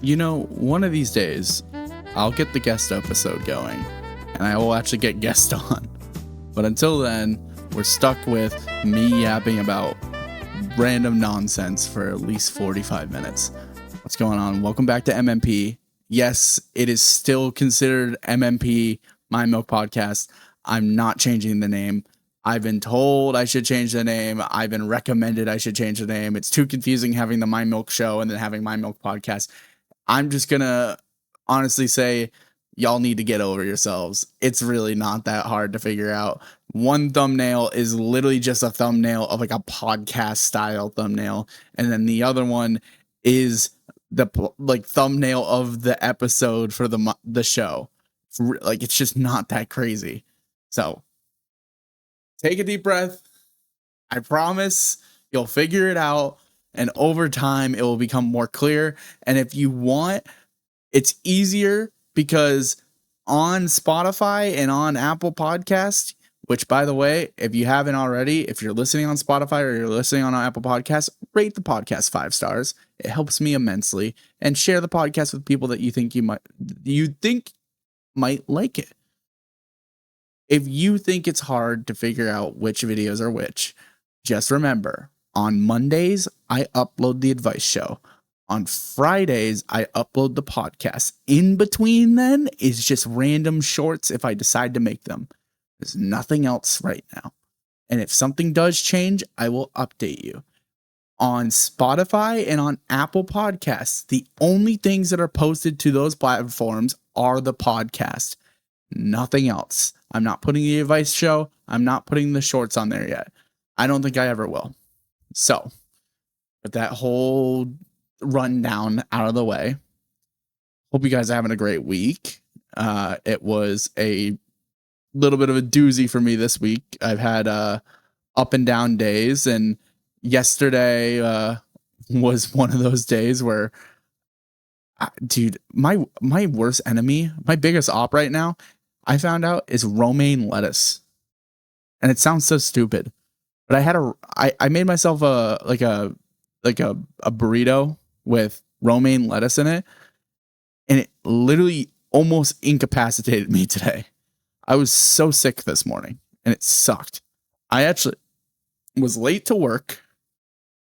One of these days, I'll get the guest episode going, and I will actually get guests on. But until then, we're stuck with me yapping about random nonsense for at least 45 minutes. What's going on? Welcome back to MMP. Yes, it is still considered MMP, My Milk Podcast. I'm not changing the name. I've been told I should change the name. I've been recommended I should change the name. It's too confusing having the My Milk Show and then having My Milk Podcast. I'm just going to honestly say, y'all need to get over yourselves. It's really not that hard to figure out. One thumbnail is literally just a thumbnail of like a podcast style thumbnail. And then the other one is the thumbnail of the episode for the show. Like, it's just not that crazy. So take a deep breath. I promise you'll figure it out. And over time, it will become more clear. And if you want, it's easier because on Spotify and on Apple Podcasts, which, by the way, if you haven't already, if you're listening on Spotify or you're listening on Apple Podcasts, rate the podcast 5 stars. It helps me immensely. And share the podcast with people that you think might like it. If you think it's hard to figure out which videos are which, just remember, on Mondays, I upload the advice show. On Fridays, I upload the podcast. In between then is just random shorts if I decide to make them. There's nothing else right now. And if something does change, I will update you. On Spotify and on Apple Podcasts, the only things that are posted to those platforms are the podcast. Nothing else. I'm not putting the advice show. I'm not putting the shorts on there yet. I don't think I ever will. So, with that whole rundown out of the way, hope you guys are having a great week. It was a little bit of a doozy for me this week. I've had up and down days, and yesterday was one of those days where, dude, my worst enemy, my biggest op right now, I found out, is romaine lettuce. And it sounds so stupid, but I made myself a burrito with romaine lettuce in it, and it literally almost incapacitated me today. I was so sick this morning, and it sucked. I actually was late to work.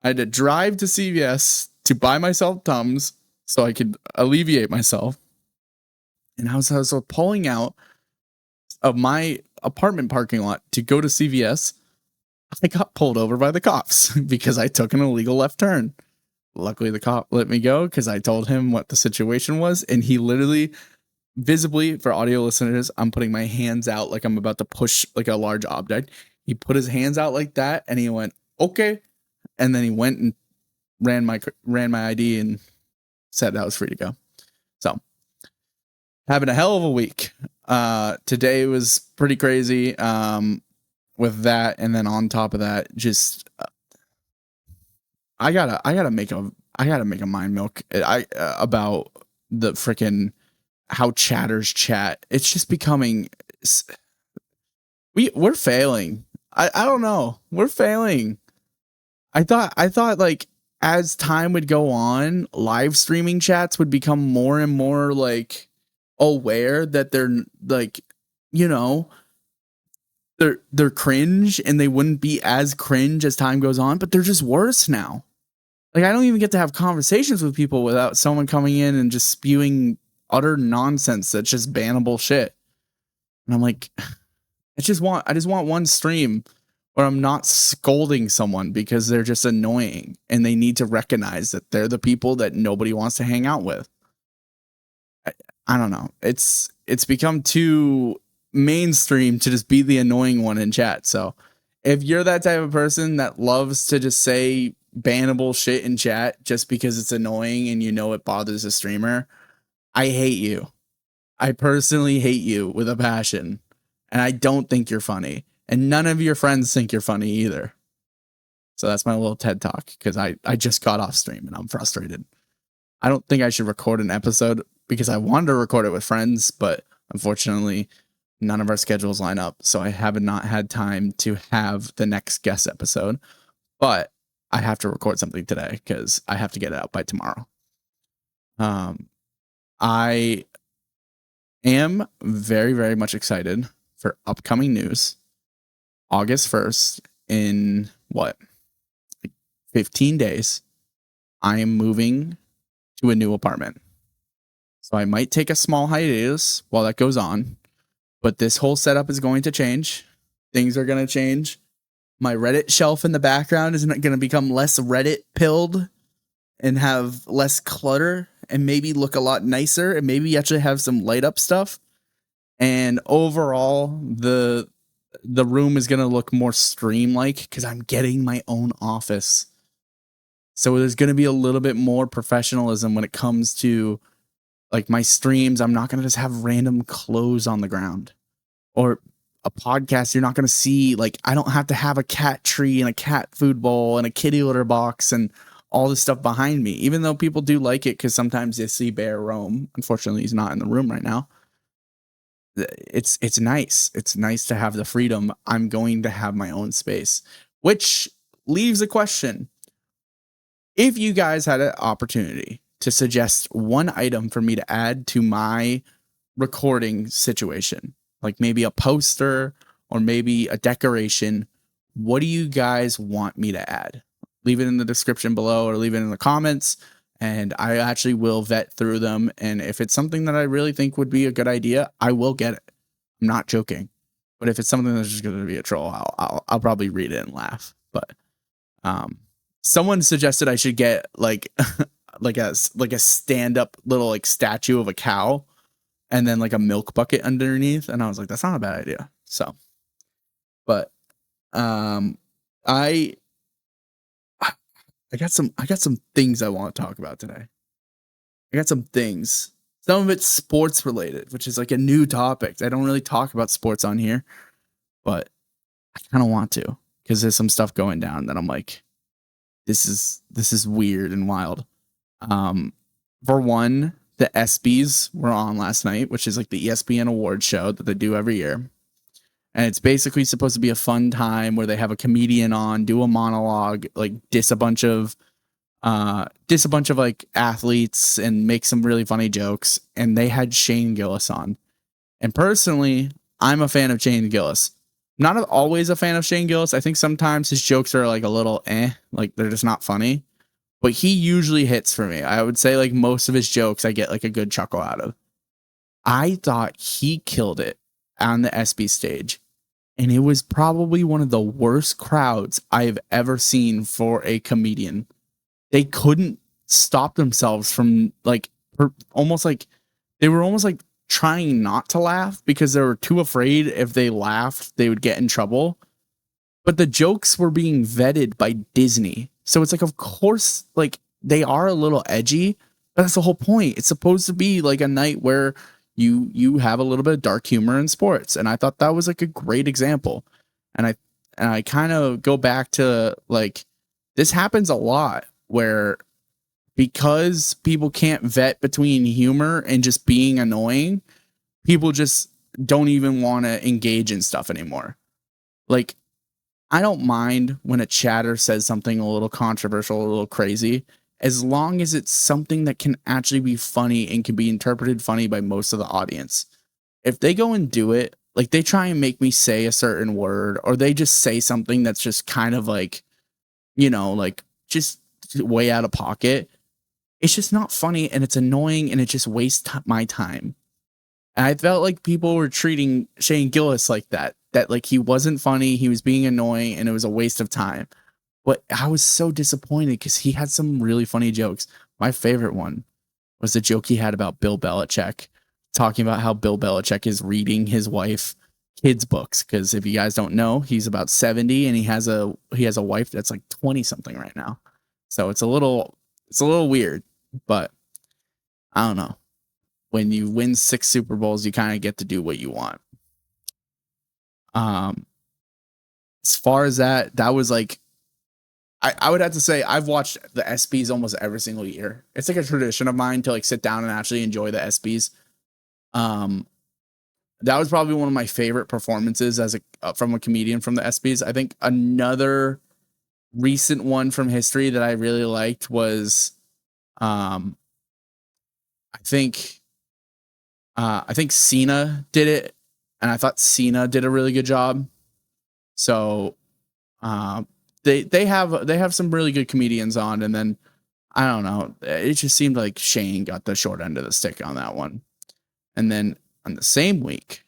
I had to drive to CVS to buy myself Tums so I could alleviate myself. And I was pulling out of my apartment parking lot to go to CVS. I got pulled over by the cops because I took an illegal left turn. Luckily, the cop let me go because I told him what the situation was. And he literally, visibly, for audio listeners, I'm putting my hands out like I'm about to push like a large object. He put his hands out like that and he went, okay. And then he went and ran my ID and said I was free to go. So, having a hell of a week. Today was pretty crazy with that, and then on top of that, just I gotta make a mind milk about the freaking how chatters chat. It's just becoming we're failing. I don't know. We're failing. I thought like as time would go on, live streaming chats would become more and more like aware that they're like, they're cringe, and they wouldn't be as cringe as time goes on, but they're just worse now. Like, I don't even get to have conversations with people without someone coming in and just spewing utter nonsense that's just bannable shit. And I'm like, I just want one stream where I'm not scolding someone because they're just annoying and they need to recognize that they're the people that nobody wants to hang out with. I don't know. It's become too mainstream to just be the annoying one in chat. So if you're that type of person that loves to just say bannable shit in chat just because it's annoying and it bothers a streamer, I hate you. I personally hate you with a passion. And I don't think you're funny. And none of your friends think you're funny either. So that's my little TED talk, because I just got off stream and I'm frustrated. I don't think I should record an episode because I wanted to record it with friends, but unfortunately none of our schedules line up. So I have not had time to have the next guest episode, but I have to record something today because I have to get it out by tomorrow. Um, I am very, very much excited for upcoming news. August 1st, in what, like 15 days, I am moving to a new apartment. So I might take a small hiatus while that goes on, but this whole setup is going to change. Things are going to change. My Reddit shelf in the background is going to become less Reddit pilled and have less clutter and maybe look a lot nicer and maybe actually have some light up stuff. And overall, the room is going to look more stream like because I'm getting my own office. So there's going to be a little bit more professionalism when it comes to like my streams. I'm not going to just have random clothes on the ground, or a podcast. You're not going to see, like, I don't have to have a cat tree and a cat food bowl and a kitty litter box and all this stuff behind me, even though people do like it because sometimes they see Bear roam. Unfortunately, he's not in the room right now. It's nice. It's nice to have the freedom. I'm going to have my own space, which leaves a question. If you guys had an opportunity to suggest one item for me to add to my recording situation, like maybe a poster or maybe a decoration, what do you guys want me to add? Leave it in the description below or leave it in the comments, and I actually will vet through them. And if it's something that I really think would be a good idea, I will get it. I'm not joking. But if it's something that's just going to be a troll, I'll probably read it and laugh. But someone suggested I should get like like a stand up little like statue of a cow and then like a milk bucket underneath, and I was like, that's not a bad idea. So, but I got some things I want to talk about today. I got some things. Some of it's sports related, which is like a new topic. I don't really talk about sports on here, but I kind of want to because there's some stuff going down that I'm like, this is weird and wild. For one, the ESPYs were on last night, which is like the ESPN awards show that they do every year. And it's basically supposed to be a fun time where they have a comedian on, do a monologue, like diss a bunch of like athletes and make some really funny jokes. And they had Shane Gillis on. And personally, I'm a fan of Shane Gillis. Not always a fan of Shane Gillis. I think sometimes his jokes are like a little like they're just not funny. But he usually hits for me. I would say like most of his jokes I get like a good chuckle out of. I thought he killed it on the SB stage. And it was probably one of the worst crowds I've ever seen for a comedian. They couldn't stop themselves from like almost like they were almost like trying not to laugh because they were too afraid if they laughed, they would get in trouble. But the jokes were being vetted by Disney. So it's like, of course, like they are a little edgy, but that's the whole point. It's supposed to be like a night where you have a little bit of dark humor in sports. And I thought that was like a great example. And I kind of go back to like, this happens a lot where because people can't vet between humor and just being annoying, people just don't even want to engage in stuff anymore. Like, I don't mind when a chatter says something a little controversial, a little crazy, as long as it's something that can actually be funny and can be interpreted funny by most of the audience. If they go and do it, like they try and make me say a certain word, or they just say something that's just kind of like, like just way out of pocket, it's just not funny and it's annoying and it just wastes my time. And I felt like people were treating Shane Gillis like that like he wasn't funny, he was being annoying, and it was a waste of time. But I was so disappointed because he had some really funny jokes. My favorite one was the joke he had about Bill Belichick, talking about how Bill Belichick is reading his wife kids' books. Because if you guys don't know, he's about 70 and he has a wife that's like 20 something right now. So it's a little weird, but I don't know. When you win 6 Super Bowls, you kind of get to do what you want. As far as that was like, I would have to say I've watched the ESPYs almost every single year. It's like a tradition of mine to like sit down and actually enjoy the ESPYs. That was probably one of my favorite performances as from a comedian from the ESPYs. I think another recent one from history that I really liked was I think Cena did it, and I thought Cena did a really good job. So they have some really good comedians on, and then I don't know, it just seemed like Shane got the short end of the stick on that one. And then on the same week,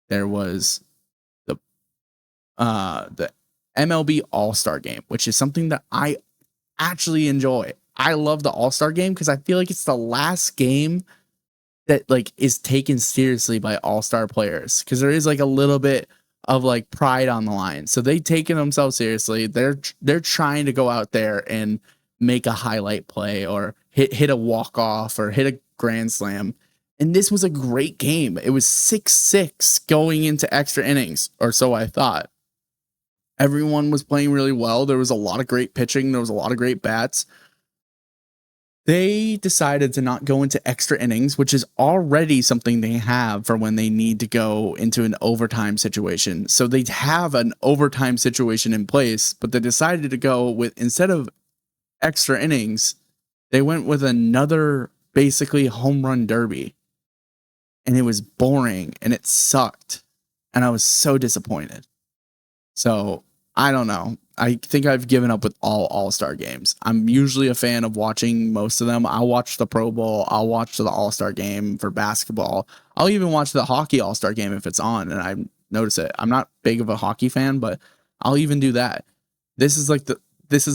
there was the MLB All-Star Game, which is something that I actually enjoy. I love the All-Star Game because I feel like it's the last game that like is taken seriously by all-star players, because there is like a little bit of like pride on the line. So they taking themselves seriously. They're trying to go out there and make a highlight play or hit a walk-off or hit a grand slam. And this was a great game. It was 6-6 going into extra innings, or so I thought. Everyone was playing really well. There was a lot of great pitching. There was a lot of great bats. They decided to not go into extra innings, which is already something they have for when they need to go into an overtime situation. So they have an overtime situation in place, but they decided to go with, instead of extra innings, they went with another basically home run derby. And it was boring and it sucked. And I was so disappointed. So I don't know. I think I've given up with all-star games. I'm usually a fan of watching most of them. I'll watch the Pro Bowl. I'll watch the All-Star game for basketball. I'll even watch the hockey All-Star game if it's on and I notice it. I'm not big of a hockey fan, but I'll even do that. This is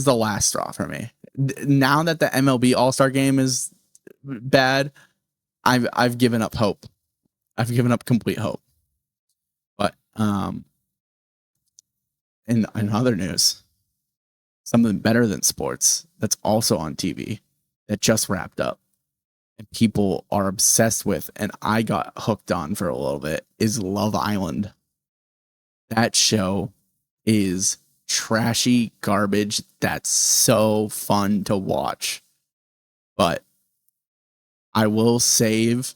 the last straw for me. Now that the MLB All-Star game is bad, I've given up hope. I've given up complete hope. But in other news, something better than sports that's also on TV that just wrapped up and people are obsessed with, and I got hooked on for a little bit, is Love Island. That show is trashy garbage that's so fun to watch. But I will save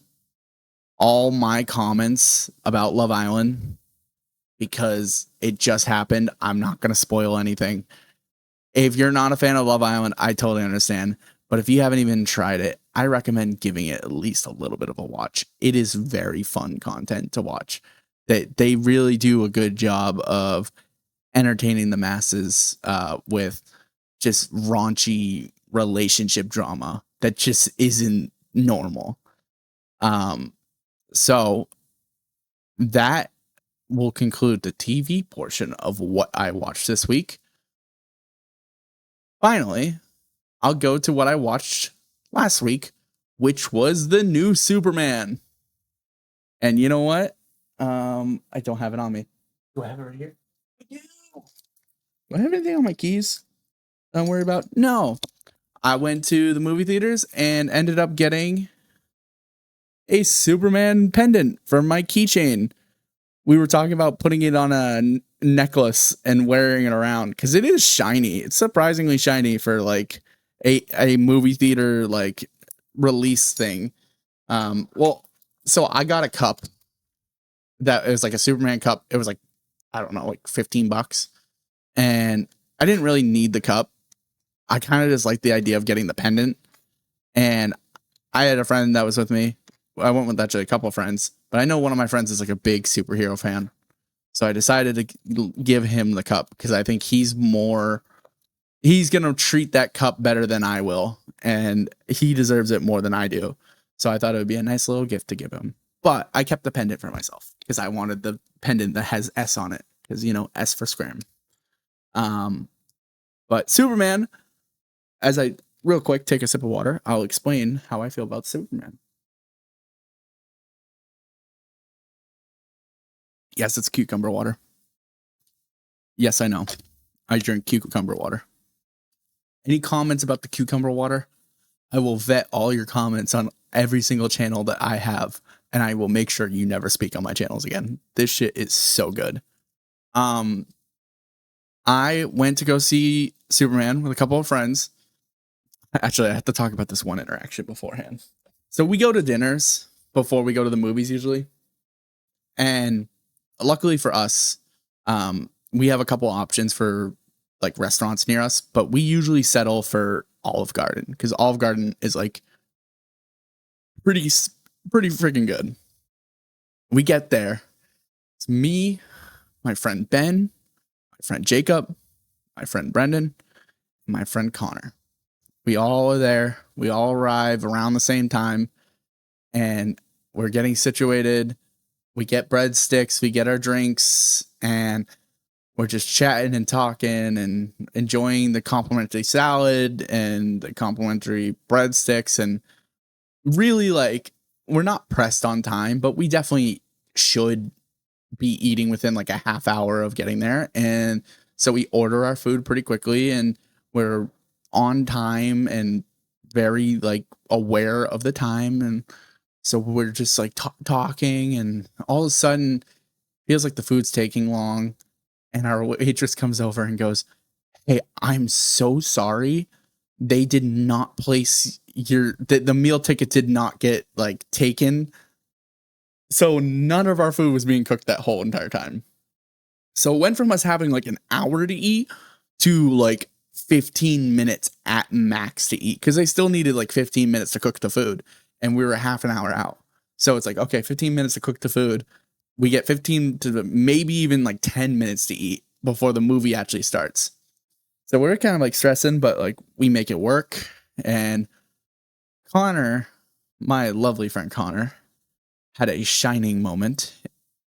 all my comments about Love Island because it just happened. I'm not going to spoil anything. If you're not a fan of Love Island, I totally understand. But if you haven't even tried it, I recommend giving it at least a little bit of a watch. It is very fun content to watch. They really do a good job of entertaining the masses with just raunchy relationship drama that just isn't normal. So that will conclude the TV portion of what I watched this week. Finally, I'll go to what I watched last week, which was the new Superman. And you know what? I don't have it on me. Do I have it right here? I do. Do I have anything on my keys? Don't worry about. No. I went to the movie theaters and ended up getting a Superman pendant for my keychain. We were talking about putting it on a necklace and wearing it around because it is shiny. It's surprisingly shiny for like a movie theater like release thing. Well, so I got a cup that was like a Superman cup. It was like, I don't know, like $15. And I didn't really need the cup. I kind of just liked the idea of getting the pendant. And I had a friend that was with me. I went with actually a couple of friends, but I know one of my friends is like a big superhero fan. So I decided to give him the cup because I think he's going to treat that cup better than I will. And he deserves it more than I do. So I thought it would be a nice little gift to give him. But I kept the pendant for myself because I wanted the pendant that has S on it because, S for Scram. But Superman, as I real quick take a sip of water, I'll explain how I feel about Superman. Yes, it's cucumber water. Yes, I know. I drink cucumber water. Any comments about the cucumber water? I will vet all your comments on every single channel that I have, and I will make sure you never speak on my channels again. This shit is so good. I went to go see Superman with a couple of friends. Actually, I have to talk about this one interaction beforehand. So we go to dinners before we go to the movies usually. And luckily for us, we have a couple options for like restaurants near us, but we usually settle for Olive Garden because Olive Garden is like pretty freaking good. We get there. It's me, my friend Ben, my friend Jacob, my friend Brendan, and my friend Connor. We all are there. We all arrive around the same time, and we're getting situated. We get breadsticks, we get our drinks, and we're just chatting and talking and enjoying the complimentary salad and the complimentary breadsticks. And really, like, we're not pressed on time, but we definitely should be eating within like a half hour of getting there. And so we order our food pretty quickly, and we're on time and very like aware of the time. And so we're just like talking, and all of a sudden feels like the food's taking long. And our waitress comes over and goes, "Hey, I'm so sorry. They did not place the meal ticket did not get like taken. So none of our food was being cooked that whole entire time." So it went from us having like an hour to eat to like 15 minutes at max to eat, because they still needed like 15 minutes to cook the food, and we were half an hour out. So it's like, okay, 15 minutes to cook the food. We get 15 to maybe even like 10 minutes to eat before the movie actually starts. So we're kind of like stressing, but like we make it work. And Connor, my lovely friend Connor, had a shining moment.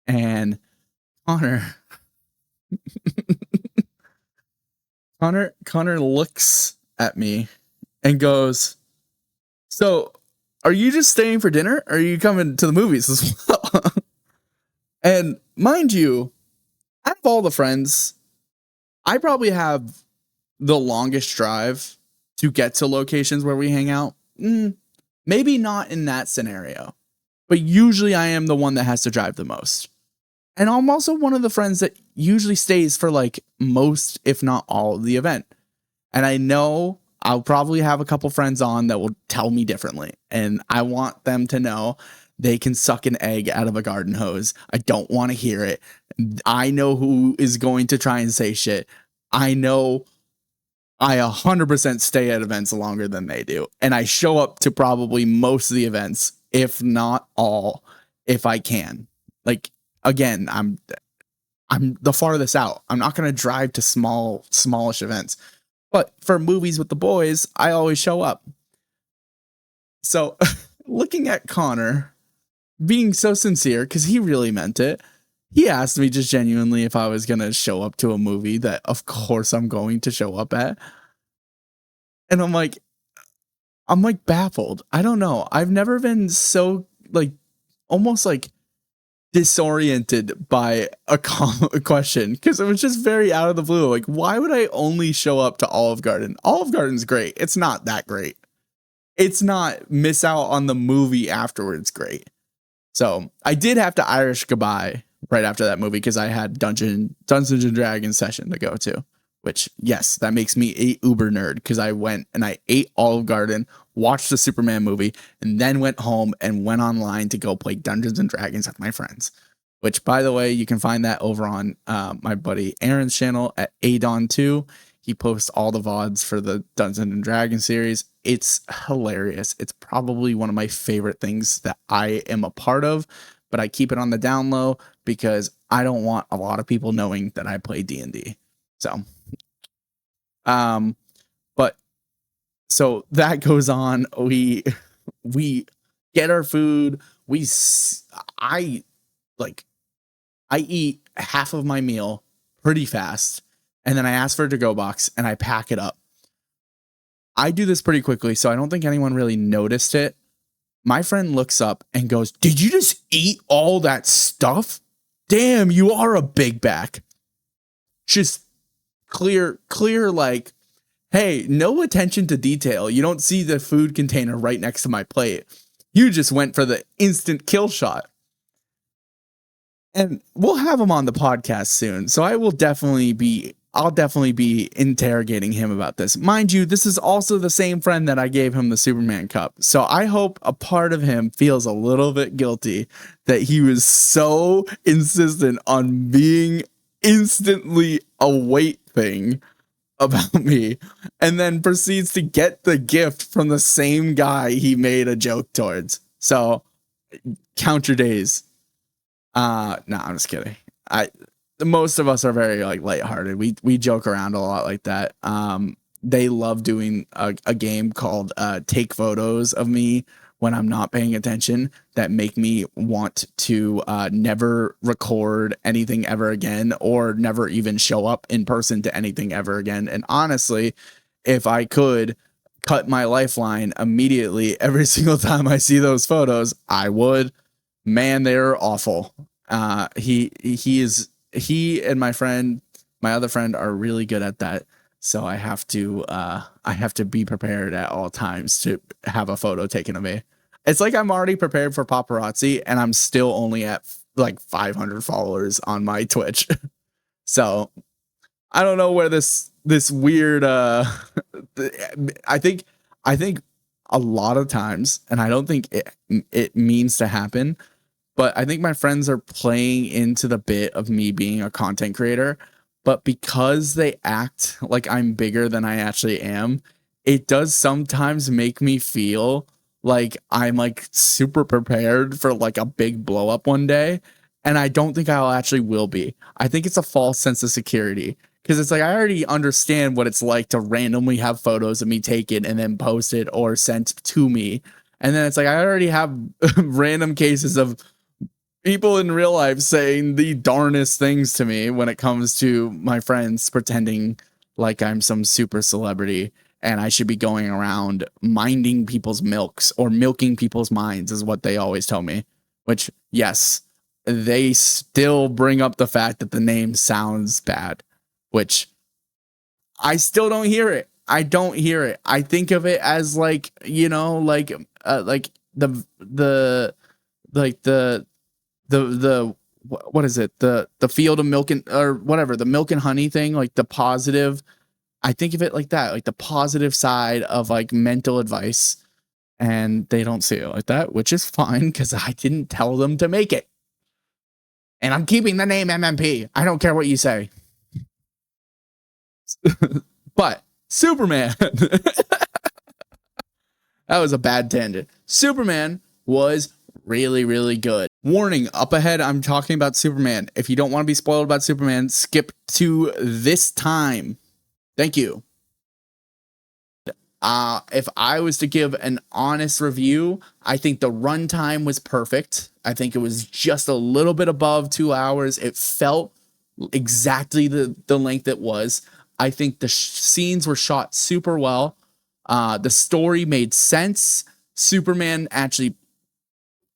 And Connor Connor looks at me and goes, "So, are you just staying for dinner, or are you coming to the movies as well?" And mind you, out of all the friends, I probably have the longest drive to get to locations where we hang out. Maybe not in that scenario, but usually I am the one that has to drive the most. And I'm also one of the friends that usually stays for like most, if not all, of the event. And I know I'll probably have a couple friends on that will tell me differently. And I want them to know they can suck an egg out of a garden hose. I don't want to hear it. I know who is going to try and say shit. I know I 100% stay at events longer than they do. And I show up to probably most of the events, if not all, if I can. Like, again, I'm the farthest out. I'm not going to drive to smallish events. But for movies with the boys, I always show up. So looking at Connor being so sincere, because he really meant it, he asked me just genuinely if I was going to show up to a movie that of course I'm going to show up at. And I'm like baffled. I don't know. I've never been so like almost like disoriented by a question, because it was just very out of the blue. Like, why would I only show up to Olive Garden? Olive Garden's great. It's not that great. It's not miss out on the movie afterwards great. So I did have to Irish goodbye right after that movie, because I had Dungeons and Dragons session to go to, which, yes, that makes me a uber nerd, because I went and I ate Olive Garden, watched the Superman movie, and then went home and went online to go play Dungeons and Dragons with my friends. Which, by the way, you can find that over on my buddy Aaron's channel at Adon2. He posts all the VODs for the Dungeons and Dragons series. It's hilarious. It's probably one of my favorite things that I am a part of, but I keep it on the down low because I don't want a lot of people knowing that I play D&D. So, but so that goes on. We get our food. I eat half of my meal pretty fast, and then I ask for a to-go box and I pack it up. I do this pretty quickly, so I don't think anyone really noticed it. My friend looks up and goes, "Did you just eat all that stuff? Damn, you are a big back." Just clear, like, hey, no attention to detail. You don't see the food container right next to my plate. You just went for the instant kill shot. And we'll have him on the podcast soon, so I'll definitely be interrogating him about this. Mind you, this is also the same friend that I gave him the Superman cup. So I hope a part of him feels a little bit guilty that he was so insistent on being instantly a weight thing about me, and then proceeds to get the gift from the same guy he made a joke towards. So count your days. No, I'm just kidding. Most of us are very like lighthearted. We joke around a lot like that. They love doing a game called Take Photos of Me when I'm not paying attention that make me want to never record anything ever again or never even show up in person to anything ever again. And honestly, if I could cut my lifeline immediately every single time I see those photos, I would. Man, they're awful. He and my other friend are really good at that. So I have to be prepared at all times to have a photo taken of me. It's like I'm already prepared for paparazzi and I'm still only at like 500 followers on my Twitch. So I don't know where this weird I think I think a lot of times, and I don't think it means to happen, but I think my friends are playing into the bit of me being a content creator. But because they act like I'm bigger than I actually am, it does sometimes make me feel like I'm like super prepared for like a big blow up one day. And I don't think I'll actually will be. I think it's a false sense of security because it's like I already understand what it's like to randomly have photos of me taken and then posted or sent to me. And then it's like I already have random cases of people in real life saying the darnest things to me when it comes to my friends pretending like I'm some super celebrity and I should be going around minding people's milks or milking people's minds is what they always tell me. Which, yes, they still bring up the fact that the name sounds bad, which I still don't hear it. I don't hear it. I think of it as like, like the like the what is it, the field of milk and or whatever, the milk and honey thing, like the positive. I think of it like that, like the positive side of like mental advice, and they don't see it like that, which is fine because I didn't tell them to make it, and I'm keeping the name MMP. I don't care what you say. But Superman, that was a bad tangent. Superman was really, really good. Warning, up ahead, I'm talking about Superman. If you don't want to be spoiled about Superman, skip to this time. Thank you. If I was to give an honest review, I think the runtime was perfect. I think it was just a little bit above 2 hours. It felt exactly the length it was. I think the scenes were shot super well. The story made sense. Superman actually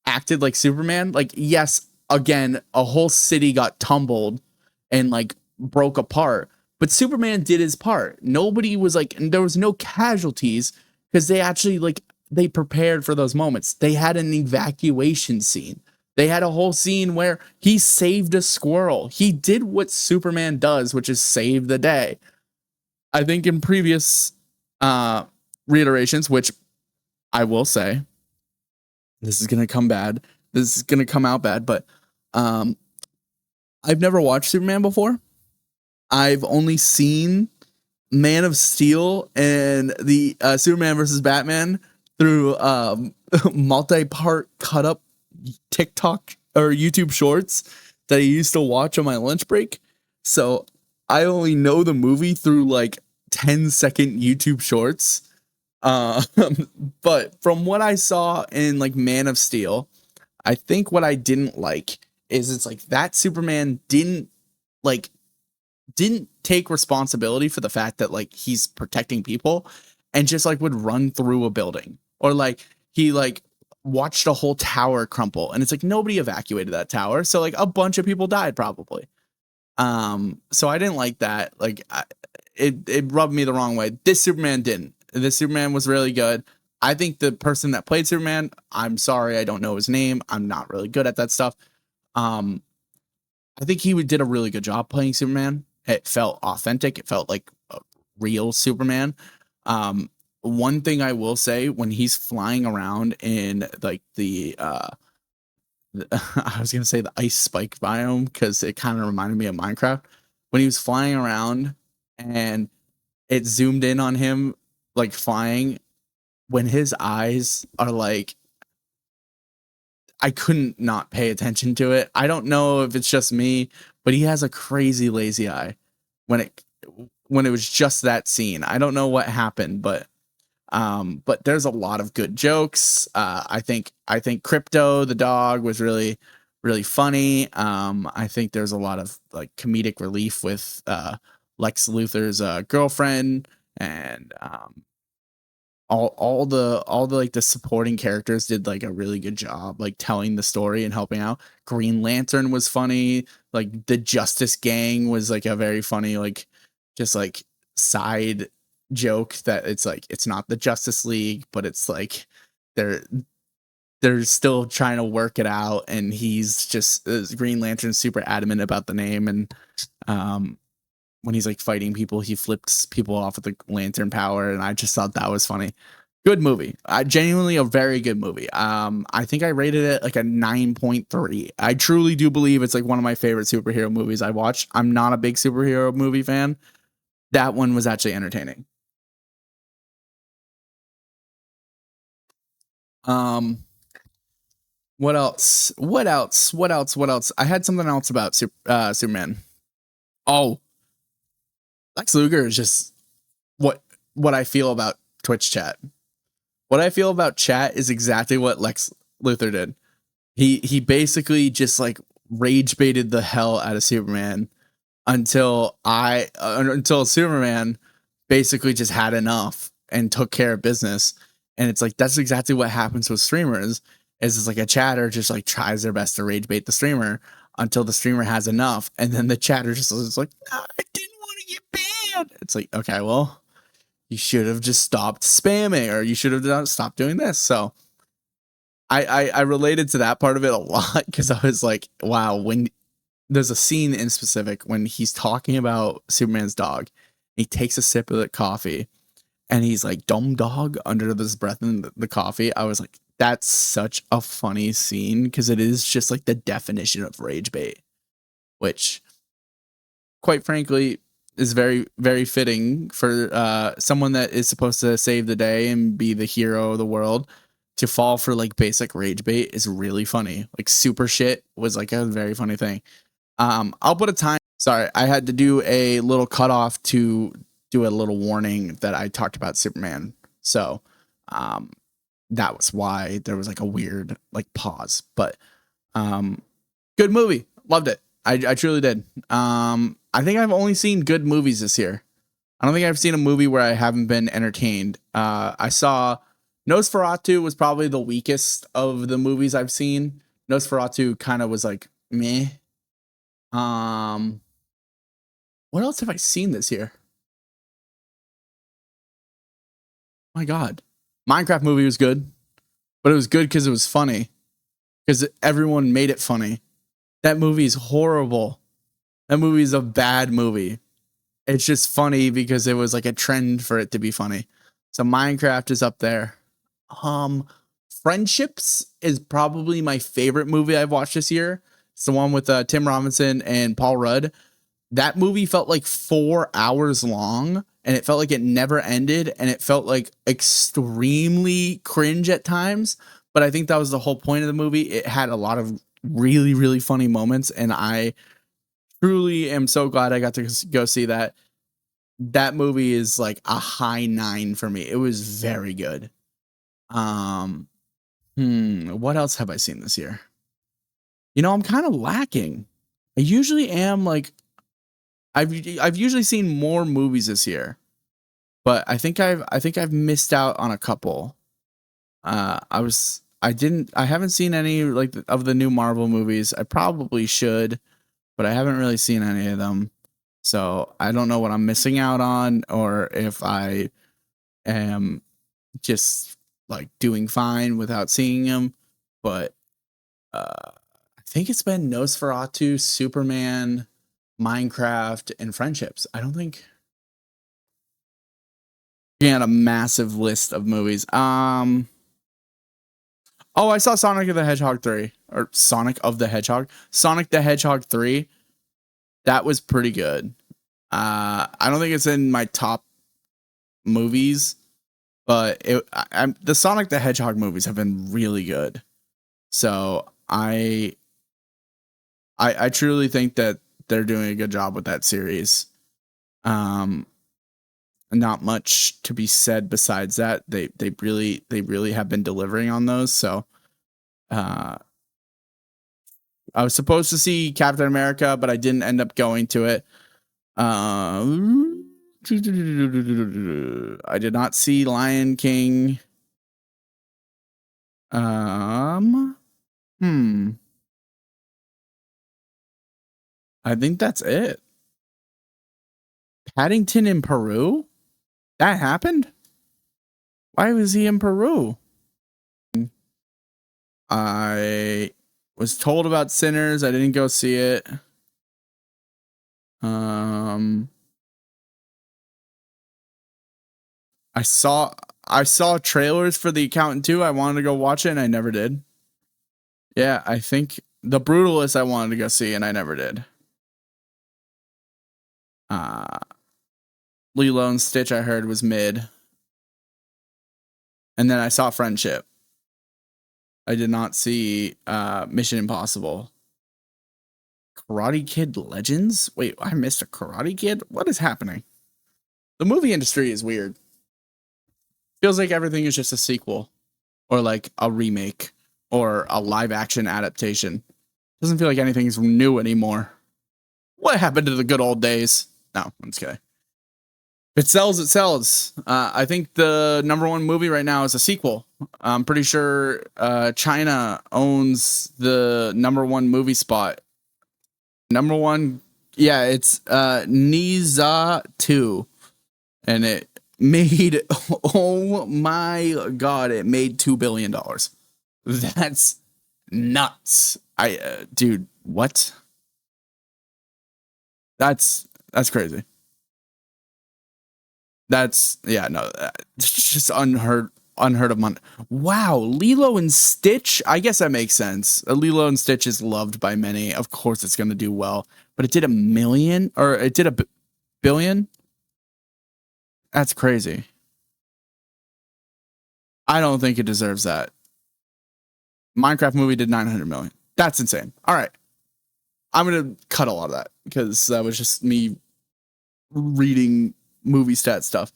acted like Superman. Like, yes, again, a whole city got tumbled and like broke apart, but Superman did his part. Nobody was like, and there was no casualties because they actually like they prepared for those moments. They had an evacuation scene. They had a whole scene where he saved a squirrel. He did what Superman does, which is save the day. I think in previous reiterations, which I will say, this is gonna come bad. This is gonna come out bad, but I've never watched Superman before. I've only seen Man of Steel and the Superman versus Batman through multi-part cut up TikTok or YouTube shorts that I used to watch on my lunch break. So I only know the movie through like 10-second YouTube shorts. But from what I saw in like Man of Steel, I think what I didn't like is it's like that Superman didn't take responsibility for the fact that like he's protecting people and just like would run through a building or like he like watched a whole tower crumple and it's like nobody evacuated that tower, so like a bunch of people died probably. So I didn't like that. Like it rubbed me the wrong way. This Superman didn't. This Superman was really good. I think the person that played Superman, I'm sorry, I don't know his name. I'm not really good at that stuff. I think he did a really good job playing Superman. It felt authentic. It felt like a real Superman. One thing I will say, when he's flying around in like I was gonna say the ice spike biome because it kind of reminded me of Minecraft. When he was flying around and it zoomed in on him like flying, when his eyes are like I couldn't not pay attention to it. I don't know if it's just me, but he has a crazy lazy eye when it was just that scene. I don't know what happened, but there's a lot of good jokes. I think Crypto the dog was really funny. I think there's a lot of like comedic relief with Lex Luthor's girlfriend, and all the like the supporting characters did like a really good job like telling the story and helping out. Green Lantern was funny. Like the Justice Gang was like a very funny like just like side joke that it's like it's not the Justice League, but it's like they're they're still trying to work it out, and he's just Green Lantern's super adamant about the name, and um when he's like fighting people, he flips people off with the lantern power, and I just thought that was funny. Good movie. Genuinely a very good movie. I think I rated it like a 9.3. I truly do believe it's like one of my favorite superhero movies I watched. I'm not a big superhero movie fan. That one was actually entertaining. Um, what else? What else? What else? What else? I had something else about Superman. Oh, Lex Luger is just what I feel about Twitch chat. What I feel about chat is exactly what Lex Luthor did. He basically just like rage baited the hell out of Superman until Superman basically just had enough and took care of business. And it's like that's exactly what happens with streamers. Is it's like a chatter just like tries their best to rage bait the streamer until the streamer has enough, and then the chatter just is like, no, I didn't want to get banned. It's like, okay, well, you should have just stopped spamming, or you should have stopped doing this. So I related to that part of it a lot because I was like, wow, when there's a scene in specific when he's talking about Superman's dog, he takes a sip of the coffee and he's like, dumb dog under his breath in the coffee. I was like, that's such a funny scene because it is just like the definition of rage bait, which quite frankly is very very fitting for someone that is supposed to save the day and be the hero of the world. To fall for like basic rage bait is really funny. Like super shit was like a very funny thing. I'll put a time. Sorry, I had to do a little cutoff to do a little warning that I talked about Superman. So um that was why there was like a weird like pause. But um good movie. Loved it. I truly did. I think I've only seen good movies this year. I don't think I've seen a movie where I haven't been entertained. I saw Nosferatu was probably the weakest of the movies I've seen. Nosferatu kind of was like meh. Um, what else have I seen this year? My God, Minecraft movie was good, but it was good because it was funny. Because everyone made it funny. That movie is horrible. That movie is a bad movie. It's just funny because it was like a trend for it to be funny. So Minecraft is up there. Um, Friendships is probably my favorite movie I've watched this year. It's the one with Tim Robinson and Paul Rudd. That movie felt like 4 hours long, and it felt like it never ended, and it felt like extremely cringe at times. But I think that was the whole point of the movie. It had a lot of really, really funny moments, and I truly am so glad I got to go see that. That movie is like a high 9 for me. It was very good. Um, what else have I seen this year? I'm kind of lacking. I usually am like I've usually seen more movies this year, but I think I've missed out on a couple. I haven't seen any like of the new Marvel movies. I probably should, but I haven't really seen any of them. So I don't know what I'm missing out on, or if I am just like doing fine without seeing them. But I think it's been Nosferatu, Superman, Minecraft, and Friendships. I don't think he had a massive list of movies. Oh, I saw Sonic the Hedgehog 3, or Sonic of the Hedgehog. Sonic the Hedgehog 3. That was pretty good. I don't think it's in my top movies, but the Sonic the Hedgehog movies have been really good. So I truly think that they're doing a good job with that series. Not much to be said besides that. They really have been delivering on those. So I was supposed to see Captain America, but I didn't end up going to it. I did not see Lion King. I think that's it. Paddington in Peru? That happened? Why was he in Peru? I was told about Sinners. I didn't go see it. I saw trailers for The Accountant 2. I wanted to go watch it and I never did. Yeah, I think The Brutalist I wanted to go see and I never did. Lilo and Stitch I heard was mid. And then I saw Friendship. I did not see Mission Impossible. Karate Kid Legends? Wait, I missed a Karate Kid? What is happening? The movie industry is weird. Feels like everything is just a sequel or like a remake or a live action adaptation. Doesn't feel like anything's new anymore. What happened to the good old days? No, I'm just kidding. If it sells, it sells. I think the #1 movie right now is a sequel. I'm pretty sure China owns the #1 movie spot. #1, yeah, it's Niza 2. And it made, oh my God, it made $2 billion. That's nuts. Dude, what? That's crazy. That's just unheard of money. Wow, Lilo and Stitch. I guess that makes sense. Lilo and Stitch is loved by many. Of course, it's going to do well. But it did $1 million, or it did $1 billion. That's crazy. I don't think it deserves that. Minecraft movie did 900 million. That's insane. All right, I'm gonna cut a lot of that because that was just me reading movie stat stuff.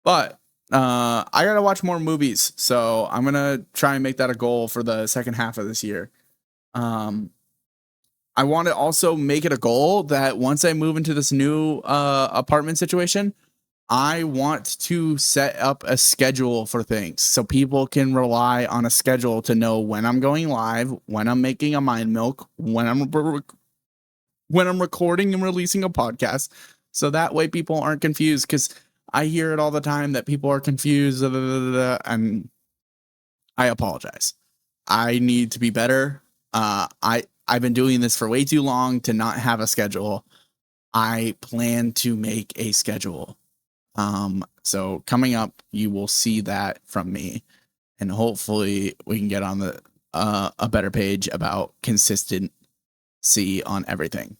But I gotta watch more movies, so I'm gonna try and make that a goal for the second half of this year. I want to also make it a goal that once I move into this new apartment situation, I want to set up a schedule for things so people can rely on a schedule to know when I'm going live, when I'm making a mind milk, when I'm recording and releasing a podcast. So that way people aren't confused, because I hear it all the time that people are confused, and I apologize. I need to be better. I've been doing this for way too long to not have a schedule. I plan to make a schedule. So coming up, you will see that from me, and hopefully we can get on the a better page about consistency on everything.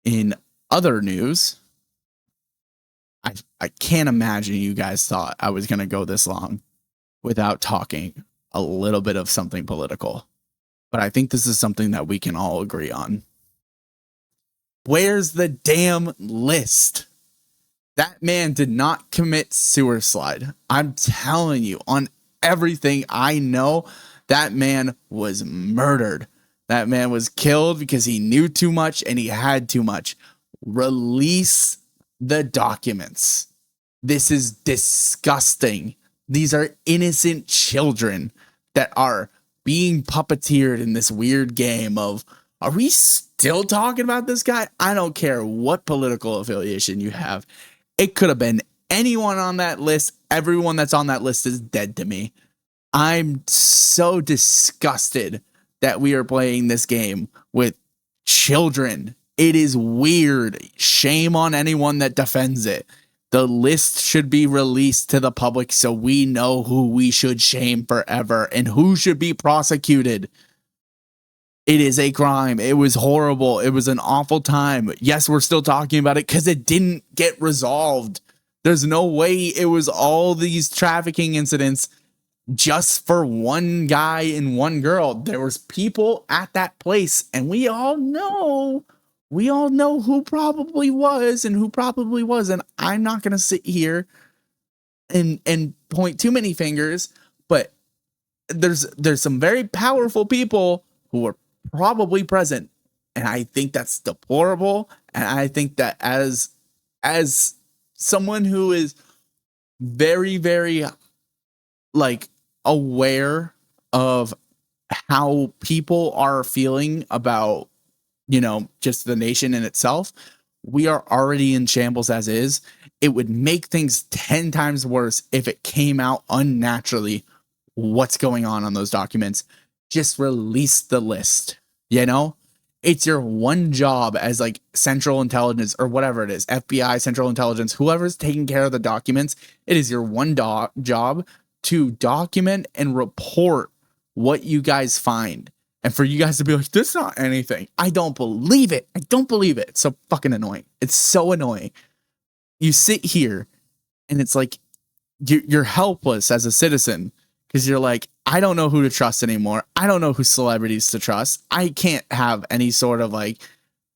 In other news, I can't imagine you guys thought I was going to go this long without talking a little bit of something political, but I think this is something that we can all agree on. Where's the damn list? That man did not commit suicide. I'm telling you, on everything I know, that man was murdered. That man was killed because he knew too much and he had too much. Release the documents. This is disgusting. These are innocent children that are being puppeteered in this weird game of, are we still talking about this guy? I don't care what political affiliation you have. It could have been anyone on that list. Everyone that's on that list is dead to me. I'm so disgusted that we are playing this game with children. It is weird. Shame on anyone that defends it. The list should be released to the public so we know who we should shame forever and who should be prosecuted. It is a crime. It was horrible. It was an awful time. Yes, we're still talking about it because it didn't get resolved. There's no way it was all these trafficking incidents just for one guy and one girl. There was people at that place, and we all know who probably was and who probably wasn't. I'm not going to sit here and point too many fingers, but there's some very powerful people who were probably present, and I think that's deplorable. And I think that as someone who is very, very like aware of how people are feeling about, just the nation in itself, we are already in shambles as is. It would make things 10 times worse if it came out unnaturally what's going on those documents. Just release the list. It's your one job as like central intelligence or whatever it is, FBI, central intelligence, whoever's taking care of the documents. It is your one job to document and report what you guys find. And for you guys to be like, there's not anything. I don't believe it. It's so fucking annoying. It's so annoying. You sit here and it's like you're helpless as a citizen because you're like, I don't know who to trust anymore. I don't know who celebrities to trust. I can't have any sort of like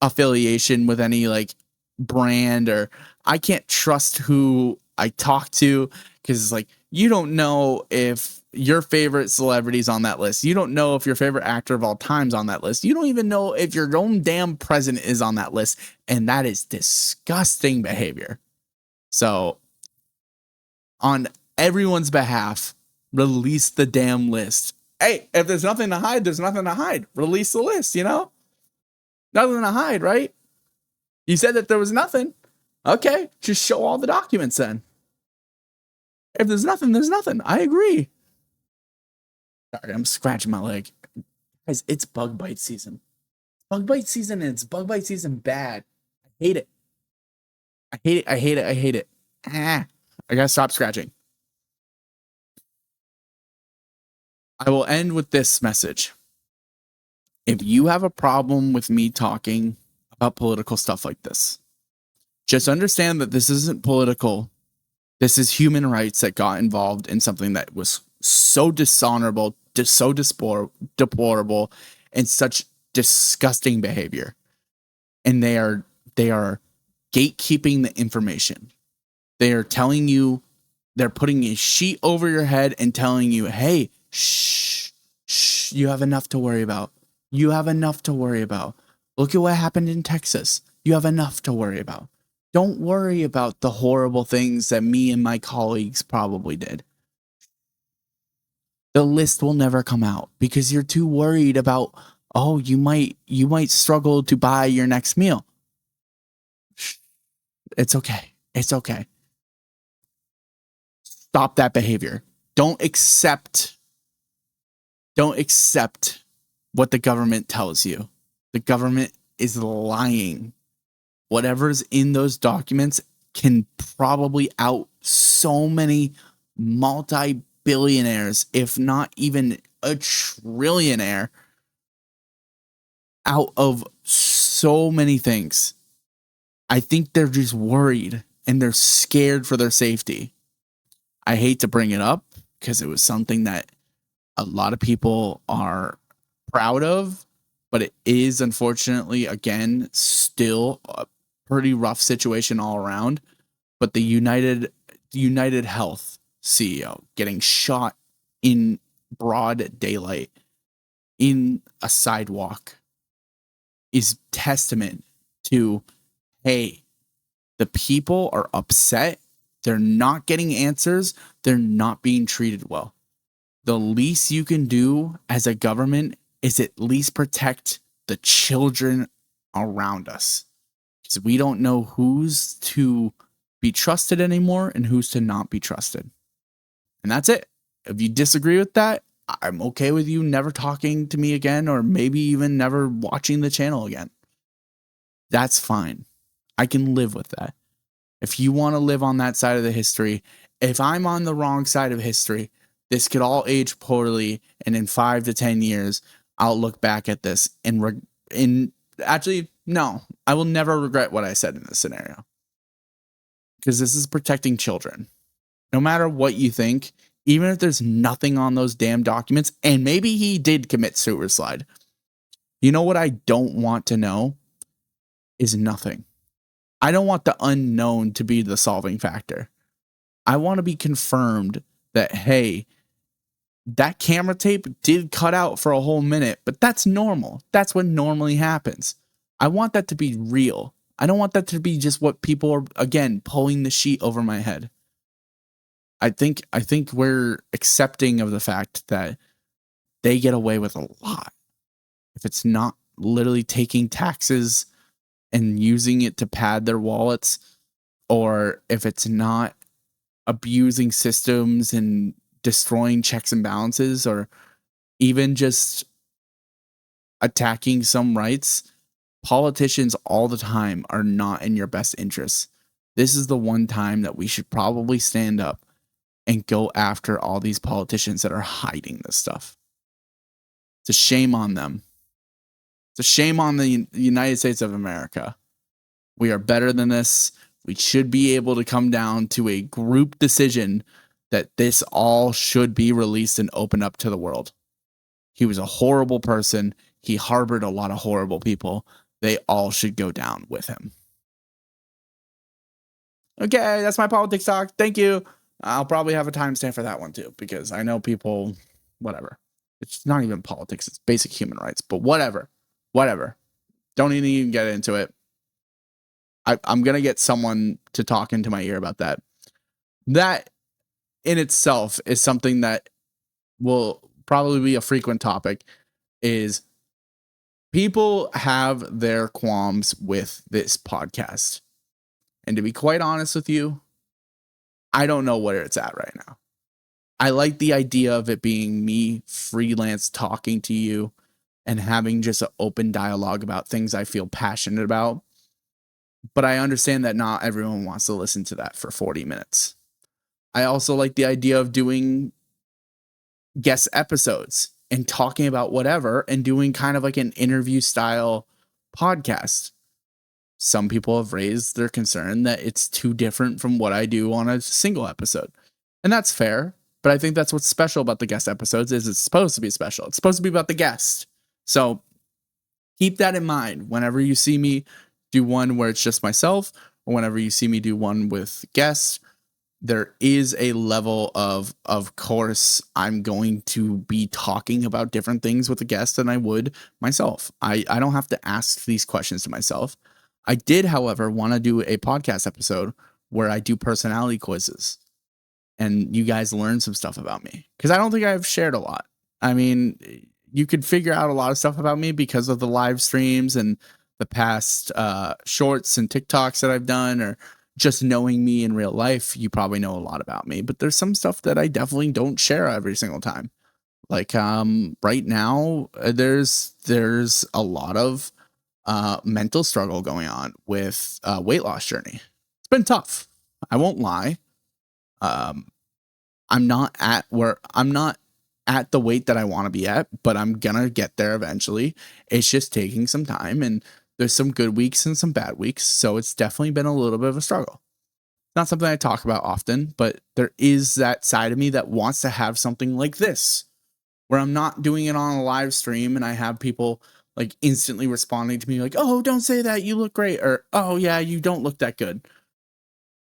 affiliation with any like brand, or I can't trust who I talk to because it's like, you don't know if your favorite celebrity's on that list. You don't know if your favorite actor of all time's on that list. You don't even know if your own damn president is on that list. And that is disgusting behavior. So on everyone's behalf, release the damn list. Hey, if there's nothing to hide, there's nothing to hide. Release the list, Nothing to hide, right? You said that there was nothing. Okay, just show all the documents then. If there's nothing, there's nothing. I agree. Sorry, I'm scratching my leg. Guys, it's bug bite season. Bug bite season, and it's bug bite season bad. I hate it. I hate it. I gotta stop scratching. I will end with this message. If you have a problem with me talking about political stuff like this, just understand that this isn't political. This is human rights that got involved in something that was so dishonorable, so deplorable, and such disgusting behavior. And they are gatekeeping the information. They are telling you, they're putting a sheet over your head and telling you, hey, shh, you have enough to worry about. You have enough to worry about. Look at what happened in Texas. You have enough to worry about. Don't worry about the horrible things that me and my colleagues probably did. The list will never come out because you're too worried about, oh, you might struggle to buy your next meal. It's okay. It's okay. Stop that behavior. Don't accept what the government tells you. The government is lying. Whatever's in those documents can probably out so many multi-billionaires, if not even a trillionaire, out of so many things. I think they're just worried and they're scared for their safety. I hate to bring it up because it was something that a lot of people are proud of, but it is unfortunately, again, still a pretty rough situation all around. But the United Health CEO getting shot in broad daylight in a sidewalk is testament to, hey, the people are upset. They're not getting answers. They're not being treated well. The least you can do as a government is at least protect the children around us, because we don't know who's to be trusted anymore and who's to not be trusted. And that's it. If you disagree with that, I'm okay with you never talking to me again, or maybe even never watching the channel again. That's fine. I can live with that. If you want to live on that side of the history, if I'm on the wrong side of history, this could all age poorly, and in 5 to 10 years, I'll look back at this and actually, no, I will never regret what I said in this scenario, because this is protecting children. No matter what you think, even if there's nothing on those damn documents, and maybe he did commit suicide. You know what I don't want to know is nothing. I don't want the unknown to be the solving factor. I want to be confirmed that, hey, that camera tape did cut out for a whole minute, but that's normal. That's what normally happens. I want that to be real. I don't want that to be just what people are, again, pulling the sheet over my head. I think we're accepting of the fact that they get away with a lot. If it's not literally taking taxes and using it to pad their wallets, or if it's not abusing systems and destroying checks and balances, or even just attacking some rights, politicians all the time are not in your best interests. This is the one time that we should probably stand up and go after all these politicians that are hiding this stuff. It's a shame on them. It's a shame on the United States of America. We are better than this. We should be able to come down to a group decision that this all should be released and opened up to the world. He was a horrible person. He harbored a lot of horrible people. They all should go down with him. Okay, that's my politics talk. Thank you. I'll probably have a timestamp for that one too, because I know people, whatever. It's not even politics. It's basic human rights, but whatever. Don't even get into it. I'm going to get someone to talk into my ear about that. That in itself is something that will probably be a frequent topic, is people have their qualms with this podcast. And to be quite honest with you, I don't know where it's at right now. I like the idea of it being me freelance talking to you and having just an open dialogue about things I feel passionate about. But I understand that not everyone wants to listen to that for 40 minutes. I also like the idea of doing guest episodes and talking about whatever and doing kind of like an interview style podcast. Some people have raised their concern that it's too different from what I do on a single episode. And that's fair. But I think that's what's special about the guest episodes is it's supposed to be special. It's supposed to be about the guest. So keep that in mind whenever you see me do one where it's just myself, or whenever you see me do one with guests. There is a level of course, I'm going to be talking about different things with a guest than I would myself. I don't have to ask these questions to myself. I did, however, want to do a podcast episode where I do personality quizzes and you guys learn some stuff about me, because I don't think I've shared a lot. I mean, you could figure out a lot of stuff about me because of the live streams and the past shorts and TikToks that I've done, or just knowing me in real life. You probably know a lot about me, but there's some stuff that I definitely don't share every single time. Like right now, there's a lot of mental struggle going on with weight loss journey. It's been tough. I won't lie. I'm not at the weight that I want to be at, but I'm gonna get there eventually. It's just taking some time, and there's some good weeks and some bad weeks. So it's definitely been a little bit of a struggle. Not something I talk about often, but there is that side of me that wants to have something like this, where I'm not doing it on a live stream and I have people like instantly responding to me like, oh, don't say that, you look great, or oh yeah, you don't look that good.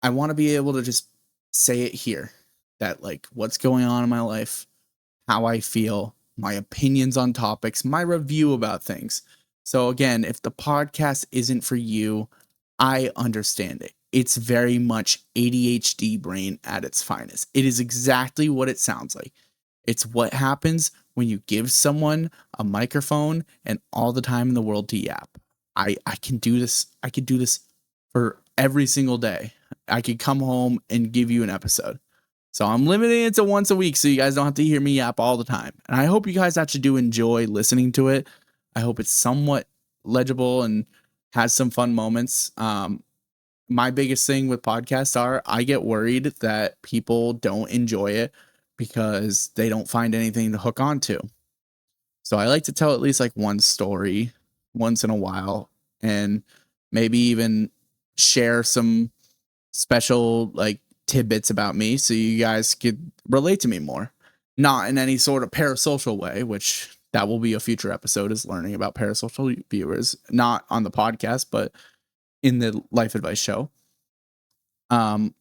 I want to be able to just say it here, that like what's going on in my life, how I feel, my opinions on topics, my review about things. So again, if the podcast isn't for you, I understand it. It's very much ADHD brain at its finest. It is exactly what it sounds like. It's what happens when you give someone a microphone and all the time in the world to yap. I can do this. I could do this for every single day. I could come home and give you an episode. So I'm limiting it to once a week so you guys don't have to hear me yap all the time. And I hope you guys actually do enjoy listening to it. I hope it's somewhat legible and has some fun moments. My biggest thing with podcasts are I get worried that people don't enjoy it because they don't find anything to hook on to. So I like to tell at least like one story once in a while, and maybe even share some special like tidbits about me so you guys could relate to me more. Not in any sort of parasocial way, which that will be a future episode, is learning about parasocial viewers, not on the podcast, but in the life advice show. But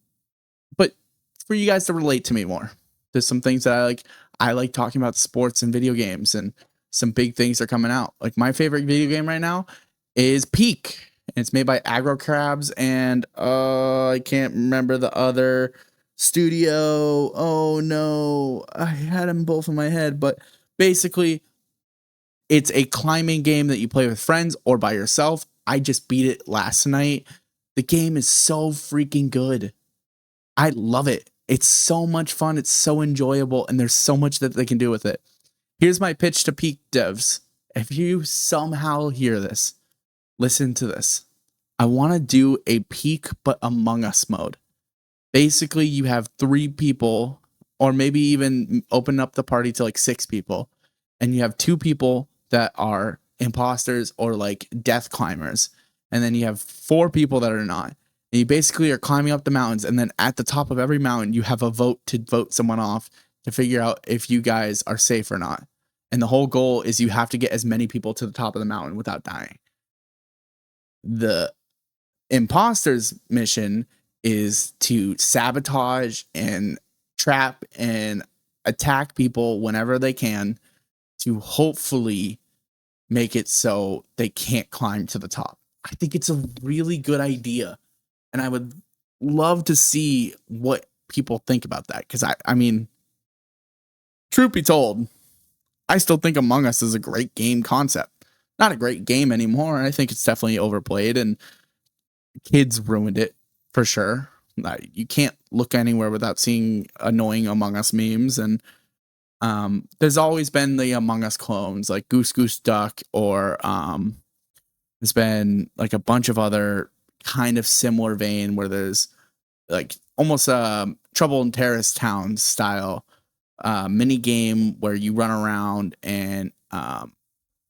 for you guys to relate to me more. There's some things that I like. I like talking about sports and video games, and some big things are coming out. Like my favorite video game right now is Peak. And it's made by Aggro Crabs and I can't remember the other studio. Oh no, I had them both in my head, but basically it's a climbing game that you play with friends or by yourself. I just beat it last night. The game is so freaking good. I love it. It's so much fun. It's so enjoyable, and there's so much that they can do with it. Here's my pitch to Peak devs. If you somehow hear this, listen to this. I want to do a Peak but Among Us mode. Basically, you have 3 people, or maybe even open up the party to like 6 people, and you have 2 people that are imposters or like death climbers, and then you have 4 people that are not. And you basically are climbing up the mountains, and then at the top of every mountain, you have a vote to vote someone off to figure out if you guys are safe or not. And the whole goal is you have to get as many people to the top of the mountain without dying. The imposter's mission is to sabotage and trap and attack people whenever they can to hopefully make it so they can't climb to the top. I think it's a really good idea. And I would love to see what people think about that. Because, I mean, truth be told, I still think Among Us is a great game concept. Not a great game anymore. I think it's definitely overplayed, and kids ruined it for sure. You can't look anywhere without seeing annoying Among Us memes. And there's always been the Among Us clones like Goose Goose Duck, or there's been like a bunch of other kind of similar vein where there's like almost a Trouble in Terrorist Town style mini game where you run around and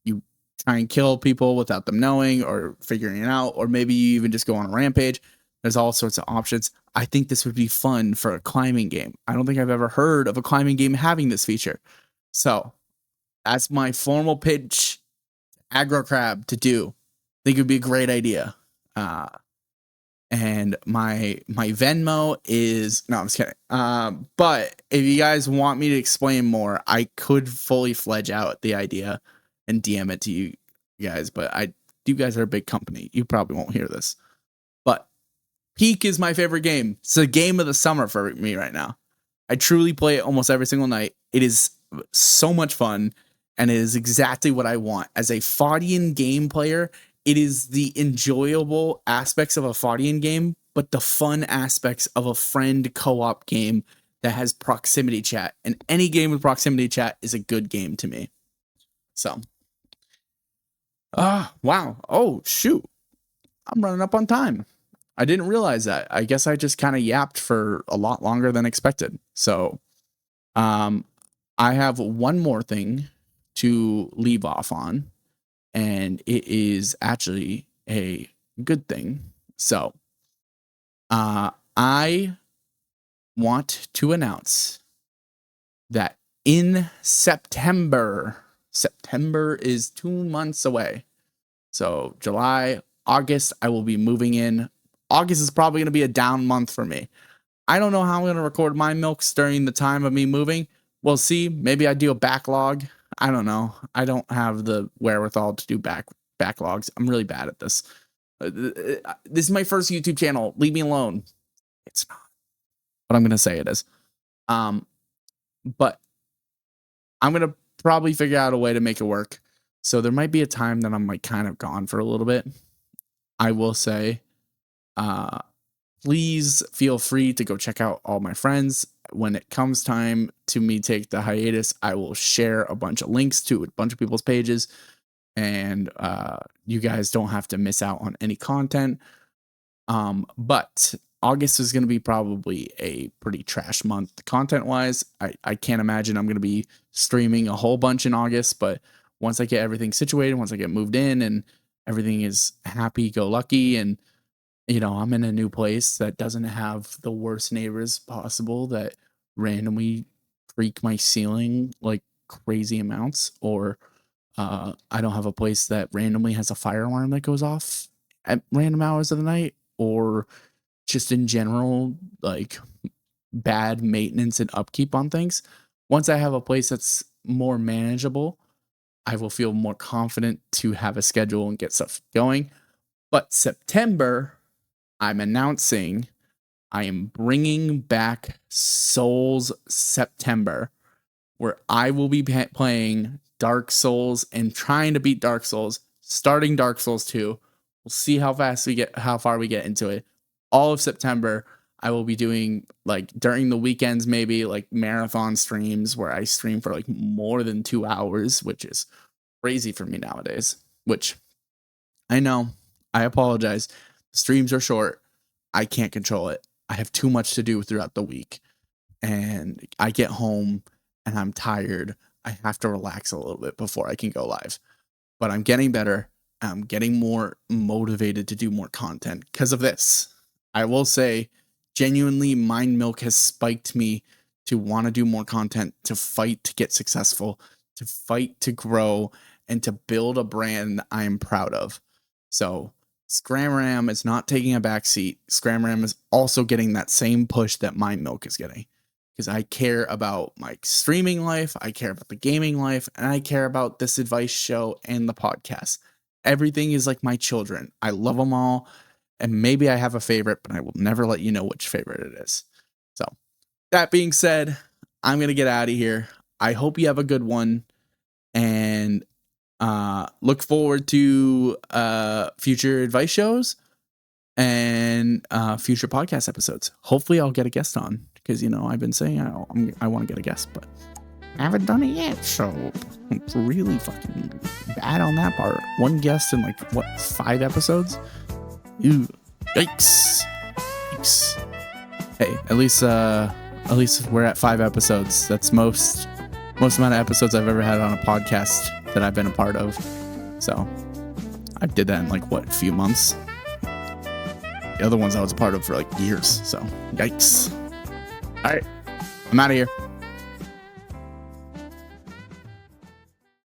you try and kill people without them knowing or figuring it out, or maybe you even just go on a rampage. There's all sorts of options. I think this would be fun for a climbing game. I don't think I've ever heard of a climbing game having this feature. So that's my formal pitch, Aggro Crab, to do. I think it would be a great idea. And my Venmo is, no, I'm just kidding. But if you guys want me to explain more, I could fully fledge out the idea and DM it to you guys. But you guys are a big company. You probably won't hear this. But Peak is my favorite game. It's the game of the summer for me right now. I truly play it almost every single night. It is so much fun, and it is exactly what I want. As a Faudian game player, it is the enjoyable aspects of a Faudian game, but the fun aspects of a friend co-op game that has proximity chat. And any game with proximity chat is a good game to me. So, wow. Oh, shoot. I'm running up on time. I didn't realize that. I guess I just kind of yapped for a lot longer than expected. So, I have one more thing to leave off on, and it is actually a good thing. So, I want to announce that in September is 2 months away. So July, August, I will be moving in. August is probably going to be a down month for me. I don't know how I'm going to record my milks during the time of me moving. We'll see. Maybe I do a backlog. I don't know. I don't have the wherewithal to do backlogs. I'm really bad at this. This is my first YouTube channel. Leave me alone. It's not. But I'm going to say it is. But I'm going to probably figure out a way to make it work. So there might be a time that I'm like kind of gone for a little bit. I will say, please feel free to go check out all my friends. When it comes time to me take the hiatus, I will share a bunch of links to a bunch of people's pages, and you guys don't have to miss out on any content. But August is going to be probably a pretty trash month content wise. I can't imagine I'm going to be streaming a whole bunch in August, but once I get everything situated, once I get moved in and everything is happy go lucky and I'm in a new place that doesn't have the worst neighbors possible that randomly freak my ceiling like crazy amounts, or I don't have a place that randomly has a fire alarm that goes off at random hours of the night, or just in general, like bad maintenance and upkeep on things. Once I have a place that's more manageable, I will feel more confident to have a schedule and get stuff going. But September, I'm announcing I am bringing back Souls September, where I will be playing Dark Souls and trying to beat Dark Souls, starting Dark Souls 2. We'll see how far we get into it. All of September, I will be doing, like, during the weekends, maybe like marathon streams where I stream for like more than 2 hours, which is crazy for me nowadays. Which I know, I apologize. The streams are short. I can't control it. I have too much to do throughout the week, and I get home and I'm tired. I have to relax a little bit before I can go live. But I'm getting better. I'm getting more motivated to do more content because of this. I will say, genuinely, Mind Milk has spiked me to want to do more content, to fight to get successful, to fight to grow, and to build a brand I am proud of. So Scramaram is not taking a backseat. Scramaram is also getting that same push that Mind Milk is getting, because I care about my streaming life, I care about the gaming life, and I care about this advice show and the podcast. Everything is like my children. I love them all, and maybe I have a favorite, but I will never let you know which favorite it is. So, that being said, I'm going to get out of here. I hope you have a good one, and look forward to future advice shows and future podcast episodes. Hopefully I'll get a guest on, because I've been saying I want to get a guest, but I haven't done it yet, so I'm really fucking bad on that part. One guest in like 5 episodes. Ew. Yikes. Hey, at least we're at 5 episodes. That's most amount of episodes I've ever had on a podcast that I've been a part of. So I did that in like a few months. The other ones I was a part of for like years. So yikes. All right, I'm out of here.